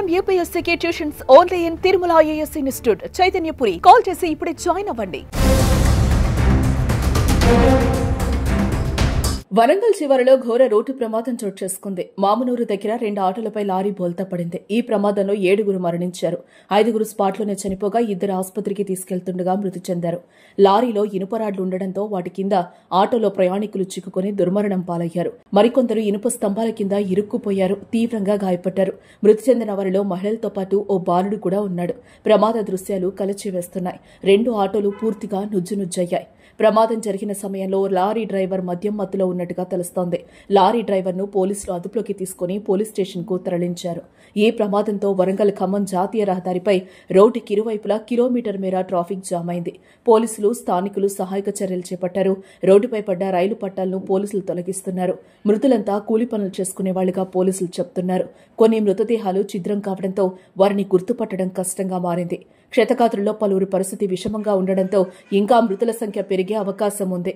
IIM UPSC tuitions only in Tirumala IAS institute Chaitanyapuri. Call చేసి ఇప్పుడే join అవ్వండి. వరంగల్ చివరలో ఘోర రోడ్డు ప్రమాదం చోటు చేసుకుంది. మామునూరు దగ్గర 2 ఆటోలపై లారీ బోల్తా పడింది. ఈ ప్రమాదంలో 7 మరణించారు. 5 స్పాట్లోనే చనిపోగా 2 ఆసుపత్రికి తీసుకెళ్తుండగా మృతి చెందారు. లారీలో ఇనుపరాడ్లు ఉండడంతో వాటి కింద ఆటోలో ప్రయాణికులు చిక్కుకుని దుర్మరణం పాలయ్యారు. మరికొందరు ఇనుప స్తంభాల కింద ఇరుక్కుపోయారు, తీవ్రంగా గాయపడ్డారు. మృతి చెందిన వారిలో మహిళలతో పాటు ఓ బాలుడు కూడా ఉన్నాడు. ప్రమాద దృశ్యాలు కలచివేస్తున్నాయి. 2 ఆటోలు పూర్తిగా నుజ్జునుజ్జయ్యాయి. ప్రమాదం జరిగిన సమయంలో లారీ డ్రైవర్ మద్యం మత్తులో ఉన్నట్టుగా తెలుస్తోంది. లారీ డ్రైవర్ను పోలీసులు అదుపులోకి తీసుకుని పోలీస్ స్టేషన్కు తరలించారు. ఈ ప్రమాదంతో వరంగల్ ఖమ్మం జాతీయ రహదారిపై రోడ్డుకి ఇరువైపులా కిలోమీటర్ మేర ట్రాఫిక్ జామ్ అయింది. పోలీసులు, స్థానికులు సహాయక చర్యలు చేపట్టారు. రోడ్డుపై పడ్డ రైలు పట్టాలను పోలీసులు తొలగిస్తున్నారు. మృతులంతా కూలి పనులు చేసుకునేవాళ్లుగా పోలీసులు చెబుతున్నారు. కొన్ని మృతదేహాలు ఛిద్రం కావడంతో వారిని గుర్తుపట్టడం కష్టంగా మారింది. క్షతగాత్రుల్లో పలువురు పరిస్థితి విషమంగా ఉండడంతో ఇంకా మృతుల సంఖ్య పెరిగే అవకాశం ఉంది.